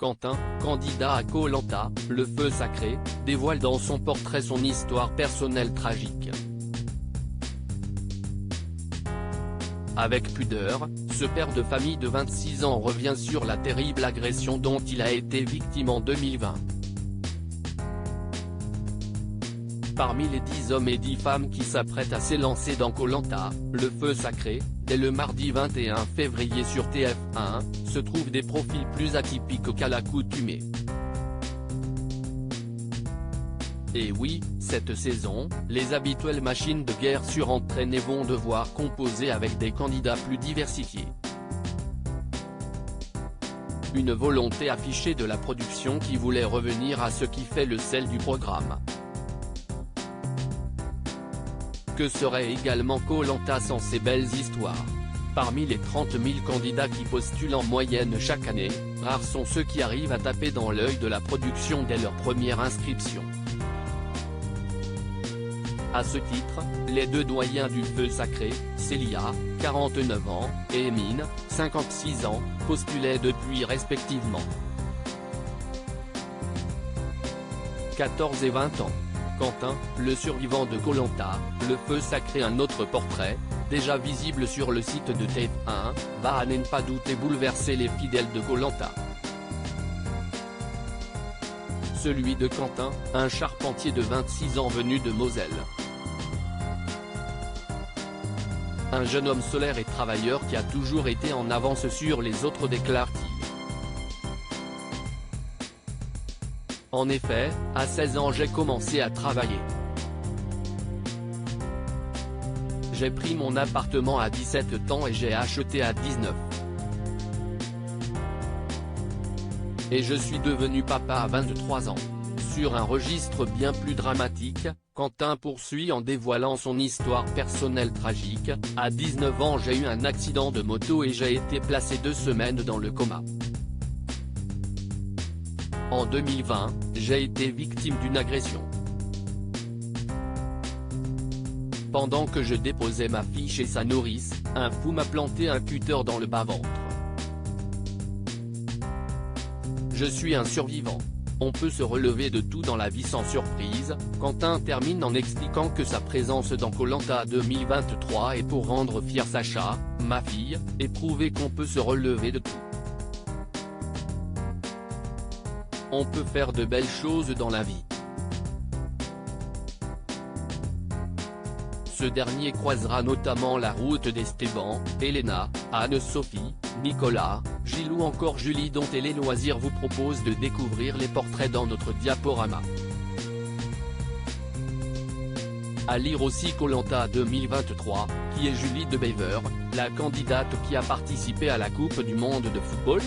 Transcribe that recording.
Quentin, candidat à Koh Lanta, le feu sacré, dévoile dans son portrait son histoire personnelle tragique. Avec pudeur, ce père de famille de 26 ans revient sur la terrible agression dont il a été victime en 2020. Parmi les 10 hommes et 10 femmes qui s'apprêtent à s'élancer dans Koh Lanta, le feu sacré, dès le mardi 21 février sur TF1, se trouvent des profils plus atypiques qu'à l'accoutumée. Et oui, cette saison, les habituelles machines de guerre surentraînées vont devoir composer avec des candidats plus diversifiés. Une volonté affichée de la production qui voulait revenir à ce qui fait le sel du programme. Que serait également Koh Lanta sans ces belles histoires? Parmi les 30 000 candidats qui postulent en moyenne chaque année, rares sont ceux qui arrivent à taper dans l'œil de la production dès leur première inscription. À ce titre, les deux doyens du feu sacré, Célia, 49 ans, et Emine, 56 ans, postulaient depuis respectivement 14 et 20 ans. Quentin, le survivant de Koh Lanta, le feu sacré. Un autre portrait, déjà visible sur le site de TF1, va à n'en pas douter bouleverser les fidèles de Koh Lanta. Celui de Quentin, un charpentier de 26 ans venu de Moselle. Un jeune homme solaire et travailleur qui a toujours été en avance sur les autres, déclare-t-il. En effet, à 16 ans j'ai commencé à travailler. J'ai pris mon appartement à 17 ans et j'ai acheté à 19. Et je suis devenu papa à 23 ans. Sur un registre bien plus dramatique, Quentin poursuit en dévoilant son histoire personnelle tragique. À 19 ans j'ai eu un accident de moto et j'ai été placé 2 semaines dans le coma. En 2020, j'ai été victime d'une agression. Pendant que je déposais ma fille chez sa nourrice, un fou m'a planté un cutter dans le bas-ventre. Je suis un survivant. On peut se relever de tout dans la vie sans surprise. Quentin termine en expliquant que sa présence dans Koh Lanta 2023 est pour rendre fier Sacha, ma fille, et prouver qu'on peut se relever de tout. On peut faire de belles choses dans la vie. Ce dernier croisera notamment la route d'Esteban, Elena, Anne-Sophie, Nicolas, Gilles ou encore Julie, dont Télé Loisirs vous propose de découvrir les portraits dans notre diaporama. À lire aussi Koh Lanta 2023, qui est Julie de Bever, la candidate qui a participé à la Coupe du monde de football.